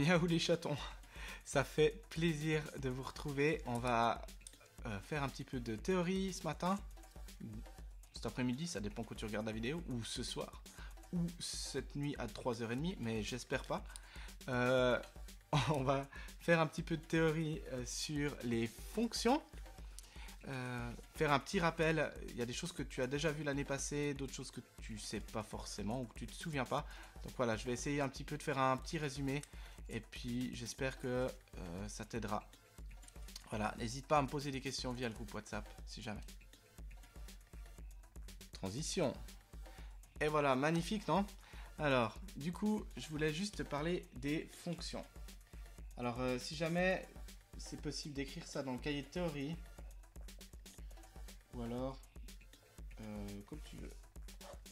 Miaou les chatons, ça fait plaisir de vous retrouver. On va faire un petit peu de théorie ce matin, cet après-midi, ça dépend quand tu regardes la vidéo, ou ce soir, ou cette nuit à 3h30, mais j'espère pas. On va faire un petit peu de théorie sur les fonctions. Faire un petit rappel, il y a des choses que tu as déjà vues l'année passée, d'autres choses que tu sais pas forcément ou que tu te souviens pas. Donc voilà, je vais essayer un petit peu de faire un petit résumé et puis j'espère que ça t'aidera. Voilà, n'hésite pas à me poser des questions via le groupe WhatsApp si jamais. Transition. Et voilà, magnifique, non? Alors, du coup, je voulais juste te parler des fonctions. Alors, si jamais c'est possible d'écrire ça dans le cahier de théorie, ou alors, comme tu veux.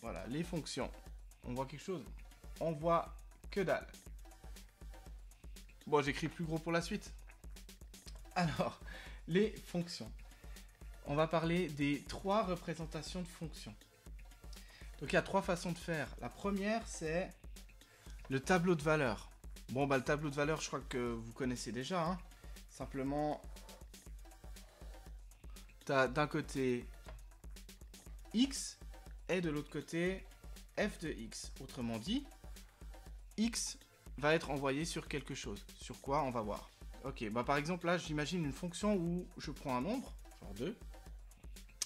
Voilà, les fonctions. On voit quelque chose? On voit que dalle. Bon, j'écris plus gros pour la suite. Alors, les fonctions. On va parler des 3 représentations de fonctions. Donc, il y a 3 façons de faire. La première, c'est le tableau de valeurs. Bon, bah, le tableau de valeurs, je crois que vous connaissez déjà. Hein. Simplement, tu as d'un côté x et de l'autre côté f de x. Autrement dit, x va être envoyé sur quelque chose. Sur quoi? On va voir. Ok, bah par exemple là, j'imagine une fonction où je prends un nombre, genre 2.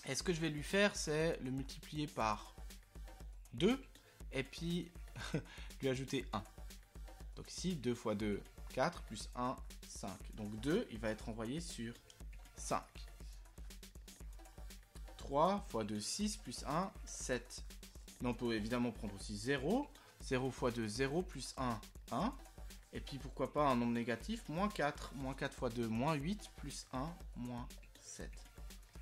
Et ce que je vais lui faire, c'est le multiplier par 2 et puis lui ajouter 1. Donc ici, 2 fois 2, 4, plus 1, 5. Donc 2, il va être envoyé sur 5. 3 fois 2, 6, plus 1, 7. Mais on peut évidemment prendre aussi 0. 0 fois 2, 0, plus 1, 1. Et puis pourquoi pas un nombre négatif, moins 4. Moins 4 fois 2, moins 8, plus 1, moins 7.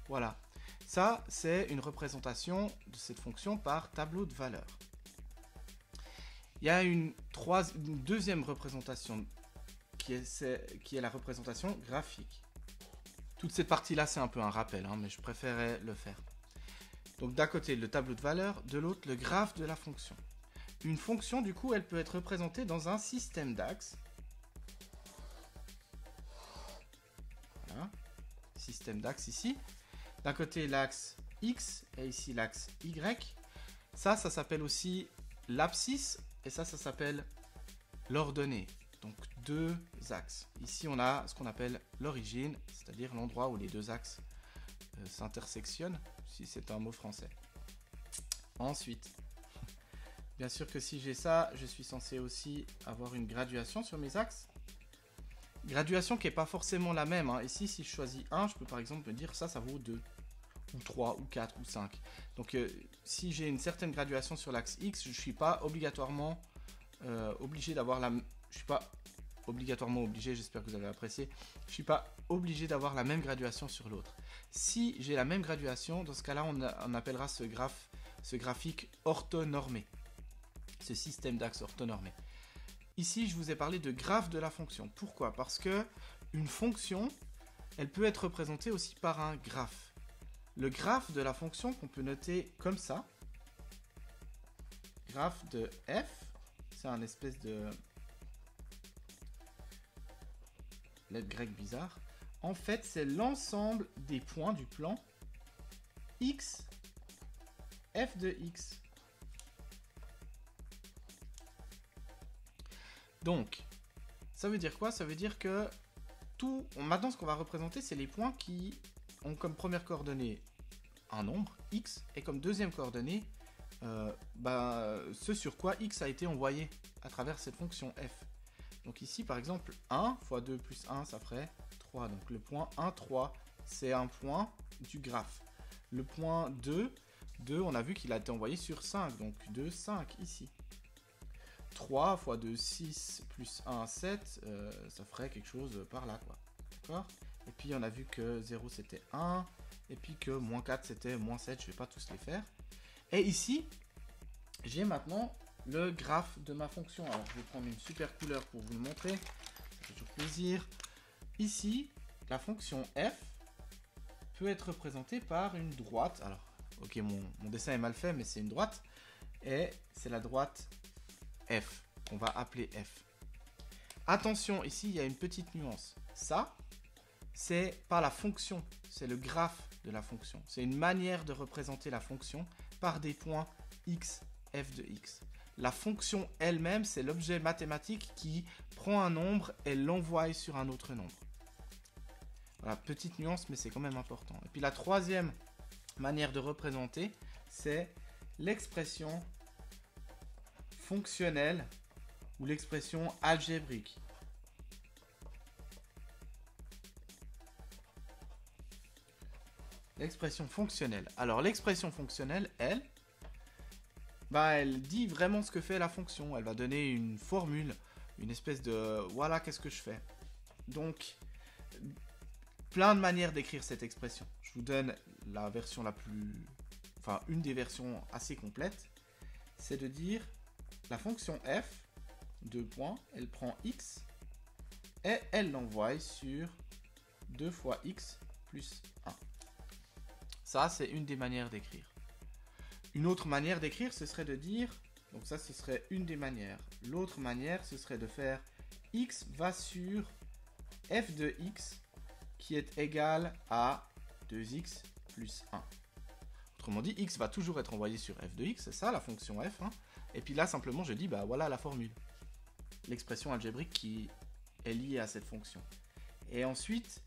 Voilà. Ça, c'est une représentation de cette fonction par tableau de valeurs. Il y a une deuxième représentation qui est la représentation graphique. Toute cette partie-là, c'est un peu un rappel, hein, mais je préférais le faire. Donc d'un côté, le tableau de valeurs, de l'autre, le graphe de la fonction. Une fonction, du coup, elle peut être représentée dans un système d'axes. Voilà. Système d'axes ici. D'un côté, l'axe X et ici l'axe Y. Ça s'appelle aussi l'abscisse et ça s'appelle l'ordonnée. Donc deux axes. Ici, on a ce qu'on appelle l'origine, c'est-à-dire l'endroit où les deux axes s'intersectionnent, si c'est un mot français. Ensuite, bien sûr que si j'ai ça, je suis censé aussi avoir une graduation sur mes axes. Graduation qui n'est pas forcément la même. Hein. Ici, si je choisis 1, je peux par exemple me dire ça vaut 2, ou 3, ou 4, ou 5. Donc si j'ai une certaine graduation sur l'axe X, je ne suis pas obligatoirement obligé d'avoir la... Je suis pas obligatoirement obligé, j'espère que vous avez apprécié. Je ne suis pas obligé d'avoir la même graduation sur l'autre. Si j'ai la même graduation, dans ce cas-là, on appellera ce graphique orthonormé. Ce système d'axes orthonormé. Ici, je vous ai parlé de graphe de la fonction. Pourquoi? Parce que une fonction, elle peut être représentée aussi par un graphe. Le graphe de la fonction qu'on peut noter comme ça, graphe de f, c'est un espèce de lettre grecque bizarre. En fait, c'est l'ensemble des points du plan x, f de x. Donc, ça veut dire quoi? Ça veut dire que maintenant, ce qu'on va représenter, c'est les points qui ont comme première coordonnée un nombre, x, et comme deuxième coordonnée, ce sur quoi x a été envoyé à travers cette fonction f. Donc ici, par exemple, 1 fois 2 plus 1, ça ferait 3. Donc le point 1, 3, c'est un point du graphe. Le point 2, on a vu qu'il a été envoyé sur 5, donc 2, 5 ici. 3 fois 2, 6, plus 1, 7, ça ferait quelque chose par là, quoi. D'accord? Et puis on a vu que 0 c'était 1, et puis que moins 4 c'était moins 7, je ne vais pas tous les faire. Et ici, j'ai maintenant le graphe de ma fonction. Alors je vais prendre une super couleur pour vous le montrer, ça fait toujours plaisir. Ici, la fonction f peut être représentée par une droite. Alors, ok, mon dessin est mal fait, mais c'est une droite. Et c'est la droite f, qu'on va appeler f. Attention, ici, il y a une petite nuance. Ça, c'est pas la fonction, c'est le graphe de la fonction. C'est une manière de représenter la fonction par des points x, f de x. La fonction elle-même, c'est l'objet mathématique qui prend un nombre et l'envoie sur un autre nombre. Voilà, petite nuance, mais c'est quand même important. Et puis la troisième manière de représenter, c'est l'expression fonctionnelle ou l'expression algébrique. L'expression fonctionnelle. Alors l'expression fonctionnelle, elle, elle dit vraiment ce que fait la fonction. Elle va donner une formule, une espèce de voilà qu'est-ce que je fais. Donc, plein de manières d'écrire cette expression. Je vous donne la version la plus... Enfin, une des versions assez complètes. C'est de dire la fonction f, deux points, elle prend x et elle l'envoie sur 2 fois x plus 1. Ça, c'est une des manières d'écrire. Une autre manière d'écrire, ce serait de dire... Donc ça, ce serait une des manières. L'autre manière, ce serait de faire x va sur f de x qui est égal à 2x plus 1. Autrement dit, x va toujours être envoyé sur f de x, c'est ça la fonction f. Hein. Et puis là, simplement, je dis, voilà la formule. L'expression algébrique qui est liée à cette fonction. Et ensuite...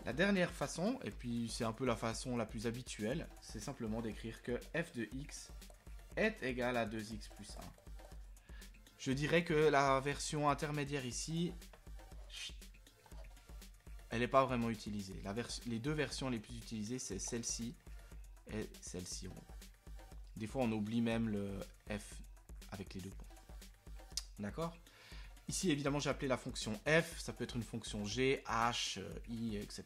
La dernière façon, et puis c'est un peu la façon la plus habituelle, c'est simplement d'écrire que f de x est égal à 2x plus 1. Je dirais que la version intermédiaire ici, elle n'est pas vraiment utilisée. Les deux versions les plus utilisées, c'est celle-ci et celle-ci. Des fois, on oublie même le f avec les deux points. D'accord ? Ici, évidemment, j'ai appelé la fonction f, ça peut être une fonction g, h, i, etc.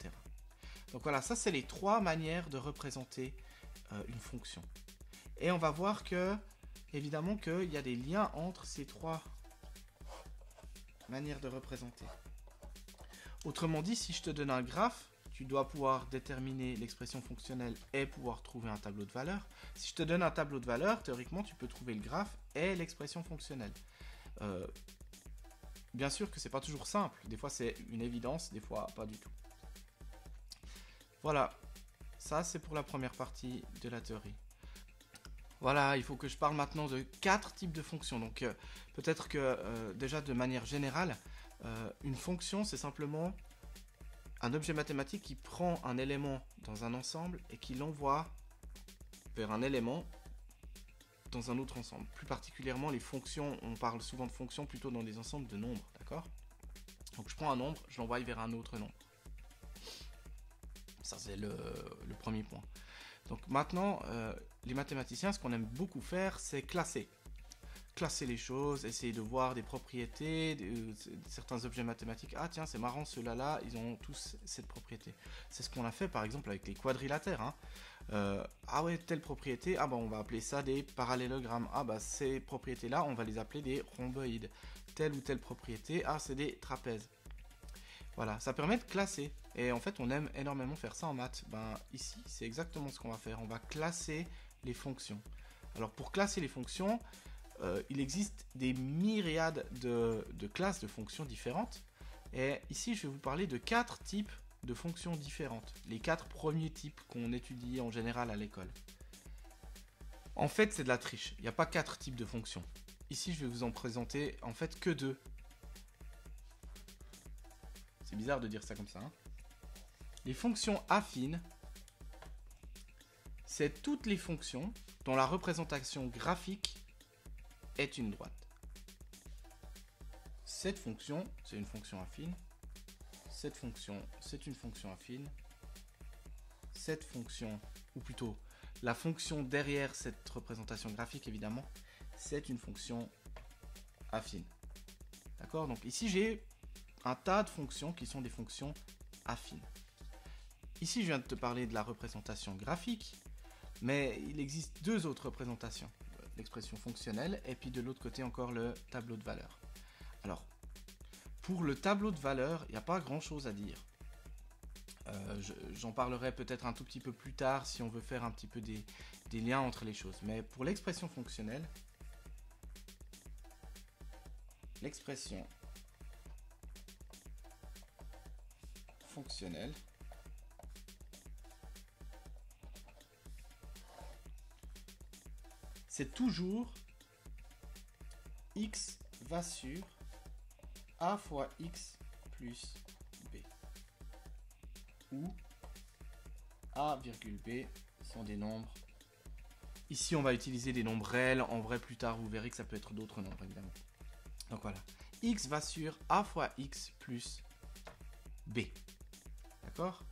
Donc voilà, ça, c'est les trois manières de représenter une fonction. Et on va voir que, évidemment, qu'il y a des liens entre ces trois manières de représenter. Autrement dit, si je te donne un graphe, tu dois pouvoir déterminer l'expression fonctionnelle et pouvoir trouver un tableau de valeurs. Si je te donne un tableau de valeurs, théoriquement, tu peux trouver le graphe et l'expression fonctionnelle. Bien sûr que c'est pas toujours simple, des fois c'est une évidence, des fois pas du tout. Voilà, ça c'est pour la première partie de la théorie. Voilà, il faut que je parle maintenant de 4 types de fonctions. Donc peut-être que déjà de manière générale, une fonction c'est simplement un objet mathématique qui prend un élément dans un ensemble et qui l'envoie vers un élément dans un autre ensemble. Plus particulièrement les fonctions, on parle souvent de fonctions plutôt dans des ensembles de nombres, d'accord? Donc je prends un nombre, je l'envoie vers un autre nombre. Ça c'est le premier point. Donc maintenant, les mathématiciens, ce qu'on aime beaucoup faire, c'est classer. Classer les choses, essayer de voir des propriétés, certains objets mathématiques. Ah tiens, c'est marrant, ceux-là, ils ont tous cette propriété. C'est ce qu'on a fait par exemple avec les quadrilatères. Hein. Ah ouais, telle propriété, ah bah on va appeler ça des parallélogrammes. Ah bah ces propriétés-là, on va les appeler des rhomboïdes. Telle ou telle propriété, ah c'est des trapèzes. Voilà, ça permet de classer. Et en fait, on aime énormément faire ça en maths. Ben ici, c'est exactement ce qu'on va faire. On va classer les fonctions. Alors pour classer les fonctions, il existe des myriades de classes de fonctions différentes. Et ici, je vais vous parler de 4 types de fonctions différentes. Les 4 premiers types qu'on étudie en général à l'école. En fait, c'est de la triche. Il n'y a pas 4 types de fonctions. Ici, je vais vous en présenter en fait que 2. C'est bizarre de dire ça comme ça. Hein. Les fonctions affines, c'est toutes les fonctions dont la représentation graphique est une droite. Cette fonction, c'est une fonction affine. Cette fonction, c'est une fonction affine. Cette fonction, ou plutôt la fonction derrière cette représentation graphique, évidemment, c'est une fonction affine. D'accord? Donc ici, j'ai un tas de fonctions qui sont des fonctions affines. Ici, je viens de te parler de la représentation graphique, mais il existe 2 autres représentations. L'expression fonctionnelle, et puis de l'autre côté encore le tableau de valeurs. Alors, pour le tableau de valeurs, il n'y a pas grand-chose à dire. J'en parlerai peut-être un tout petit peu plus tard si on veut faire un petit peu des liens entre les choses. Mais pour l'expression fonctionnelle, l'expression fonctionnel c'est toujours x va sur a fois x plus b, où a virgule b sont des nombres. Ici, on va utiliser des nombres réels. En vrai, plus tard, vous verrez que ça peut être d'autres nombres, évidemment. Donc voilà. X va sur a fois x plus b. D'accord?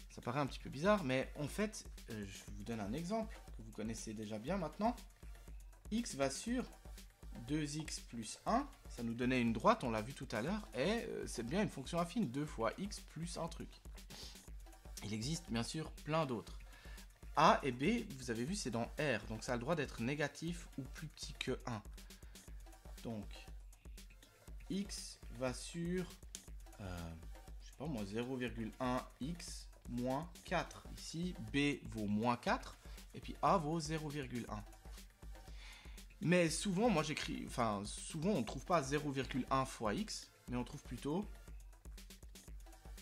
Ça paraît un petit peu bizarre, mais en fait, je vous donne un exemple que vous connaissez déjà bien maintenant. X va sur 2x plus 1. Ça nous donnait une droite, on l'a vu tout à l'heure. Et c'est bien une fonction affine. 2 fois x plus un truc. Il existe bien sûr plein d'autres. A et B, vous avez vu, c'est dans R. Donc ça a le droit d'être négatif ou plus petit que 1. Donc, x va sur, je sais pas moi, 0,1x moins 4. Ici, B vaut moins 4. Et puis A vaut 0,1. Mais souvent, moi j'écris, souvent on ne trouve pas 0,1 fois x, mais on trouve plutôt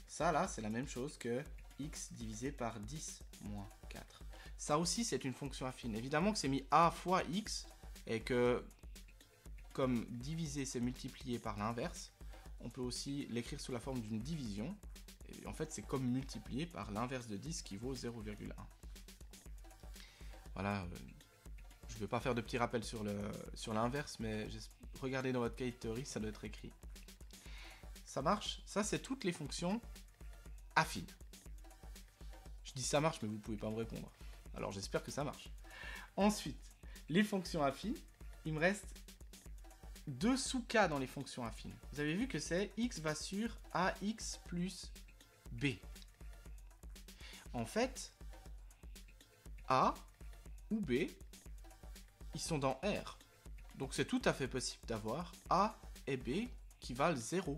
ça là, c'est la même chose que x divisé par 10 moins 4. Ça aussi, c'est une fonction affine. Évidemment que c'est mis a fois x et que, comme diviser, c'est multiplier par l'inverse, on peut aussi l'écrire sous la forme d'une division. Et en fait, c'est comme multiplier par l'inverse de 10 qui vaut 0,1. Voilà. Je ne vais pas faire de petits rappels sur l'inverse, mais regardez dans votre cahier de théorie, ça doit être écrit. Ça marche? Ça, c'est toutes les fonctions affines. Je dis ça marche, mais vous ne pouvez pas me répondre. Alors, j'espère que ça marche. Ensuite, les fonctions affines. Il me reste 2 sous-cas dans les fonctions affines. Vous avez vu que c'est x va sur ax plus b. En fait, a ou b, ils sont dans R. Donc c'est tout à fait possible d'avoir A et B qui valent 0.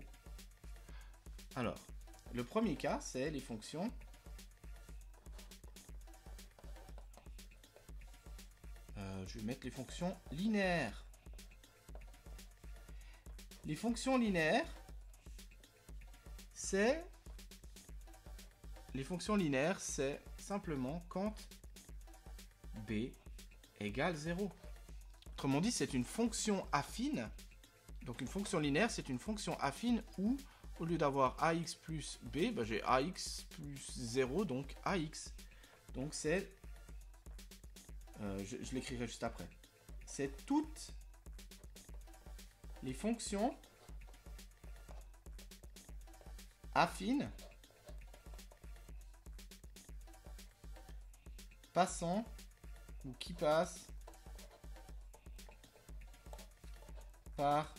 Alors, le premier cas, c'est les fonctions je vais mettre les fonctions linéaires. Les fonctions linéaires, c'est simplement quand B égale 0. Autrement dit, c'est une fonction affine. Donc une fonction linéaire, c'est une fonction affine où, au lieu d'avoir ax plus b, j'ai ax plus 0, donc ax. Donc c'est... je l'écrirai juste après. C'est toutes les fonctions affines passant ou qui passent par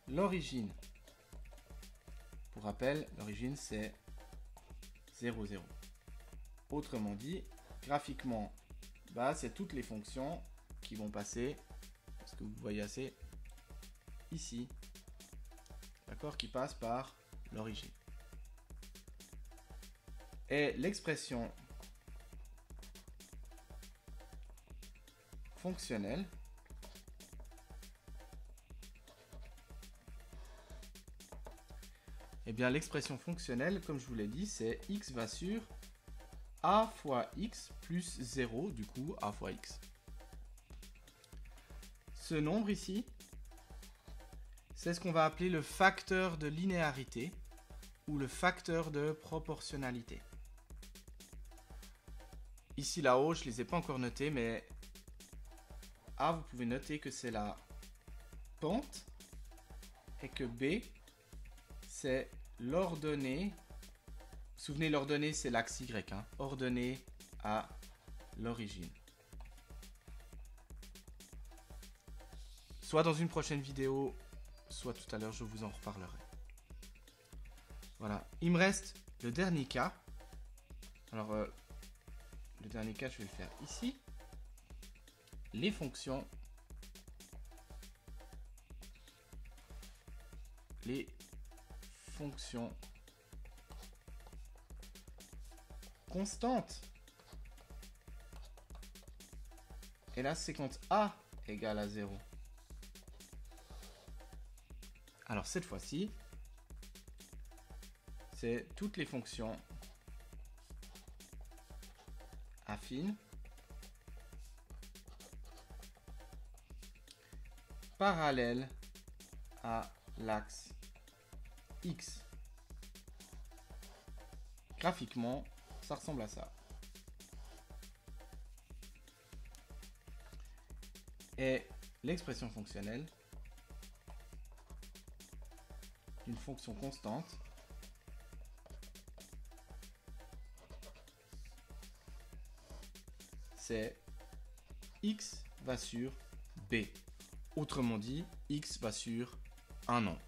l'origine. Pour rappel, l'origine c'est 0, 0. Autrement dit, graphiquement, c'est toutes les fonctions qui vont passer, parce que vous voyez assez, ici, d'accord, qui passent par l'origine. Et l'expression fonctionnelle eh bien, l'expression fonctionnelle, comme je vous l'ai dit, c'est x va sur a fois x plus 0, du coup, a fois x. Ce nombre ici, c'est ce qu'on va appeler le facteur de linéarité ou le facteur de proportionnalité. Ici, là-haut, je ne les ai pas encore notés, mais A, vous pouvez noter que c'est la pente et que B, c'est l'ordonnée. Vous vous souvenez, l'ordonnée, c'est l'axe Y, hein, ordonnée à l'origine. Soit dans une prochaine vidéo, soit tout à l'heure, je vous en reparlerai. Voilà, il me reste le dernier cas. Alors, le dernier cas, je vais le faire ici. Les fonctions. Constantes. Et là, c'est quand A égale à 0. Alors, cette fois-ci, c'est toutes les fonctions affines parallèles à l'axe X. Graphiquement, ça ressemble à ça. Et l'expression fonctionnelle d'une fonction constante c'est x va sur b. Autrement dit, x va sur un nombre.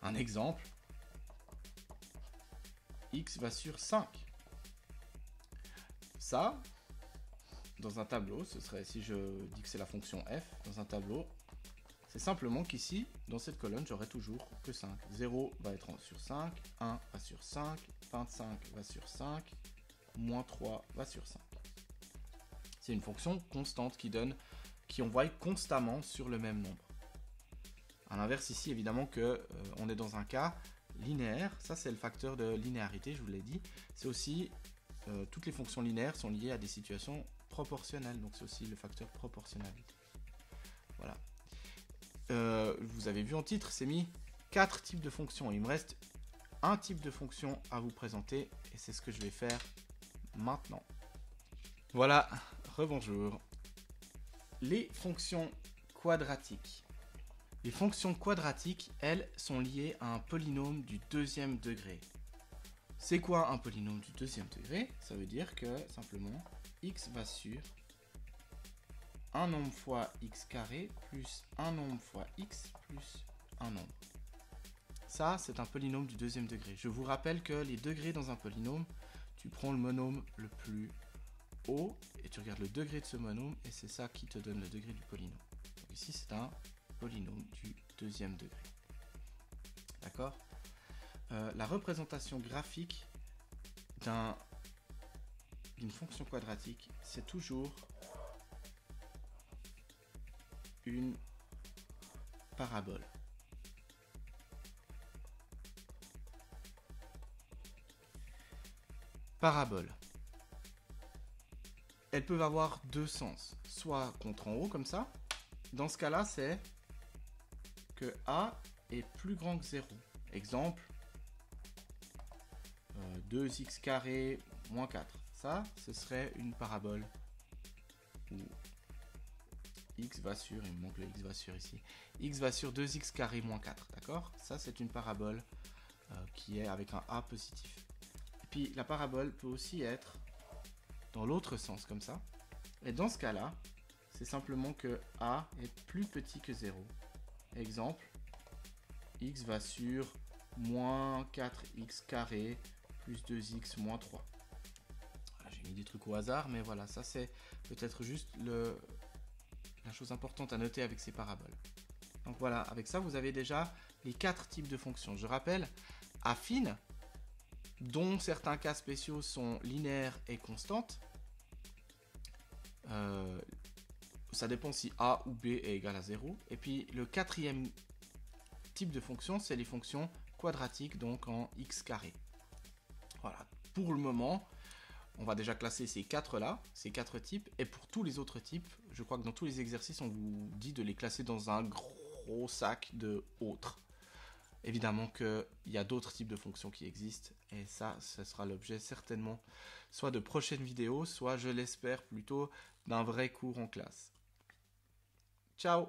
Un exemple, x va sur 5. Ça, dans un tableau, ce serait, si je dis que c'est la fonction f, dans un tableau, c'est simplement qu'ici, dans cette colonne, j'aurai toujours que 5. 0 va être sur 5, 1 va sur 5, 25 va sur 5, moins 3 va sur 5. C'est une fonction constante qui envoie constamment sur le même nombre. À l'inverse ici, évidemment que on est dans un cas linéaire. Ça, c'est le facteur de linéarité, je vous l'ai dit. C'est aussi, toutes les fonctions linéaires sont liées à des situations proportionnelles. Donc, c'est aussi le facteur proportionnalité. Voilà. Vous avez vu en titre, c'est mis 4 types de fonctions. Il me reste un type de fonction à vous présenter. Et c'est ce que je vais faire maintenant. Voilà, rebonjour. Les fonctions quadratiques. Les fonctions quadratiques, elles, sont liées à un polynôme du deuxième degré. C'est quoi un polynôme du deuxième degré? Ça veut dire que, simplement, x va sur un nombre fois x carré plus un nombre fois x plus un nombre. Ça, c'est un polynôme du deuxième degré. Je vous rappelle que les degrés dans un polynôme, tu prends le monôme le plus haut et tu regardes le degré de ce monôme et c'est ça qui te donne le degré du polynôme. Donc ici, c'est un polynôme du deuxième degré. D'accord? La représentation graphique d'une fonction quadratique, c'est toujours une parabole. Parabole. Elles peuvent avoir deux sens, soit contre en haut comme ça. Dans ce cas-là, c'est que a est plus grand que 0. Exemple, 2x carré moins 4. Ça, ce serait une parabole où x va sur, il me manque le x va sur ici, x va sur 2x carré moins 4, d'accord? Ça, c'est une parabole qui est avec un a positif. Et puis, la parabole peut aussi être dans l'autre sens, comme ça. Et dans ce cas-là, c'est simplement que a est plus petit que 0. Exemple, x va sur moins 4x carré plus 2x moins 3. Voilà, j'ai mis des trucs au hasard, mais voilà, ça c'est peut-être juste la chose importante à noter avec ces paraboles. Donc voilà, avec ça, vous avez déjà les 4 types de fonctions. Je rappelle, affines, dont certains cas spéciaux sont linéaires et constantes. Ça dépend si a ou b est égal à 0. Et puis le quatrième type de fonction, c'est les fonctions quadratiques, donc en x carré. Voilà, pour le moment, on va déjà classer ces 4-là, ces 4 types. Et pour tous les autres types, je crois que dans tous les exercices, on vous dit de les classer dans un gros sac de autres. Évidemment qu'il y a d'autres types de fonctions qui existent. Et ça, ce sera l'objet certainement soit de prochaines vidéos, soit, je l'espère, plutôt d'un vrai cours en classe. Ciao!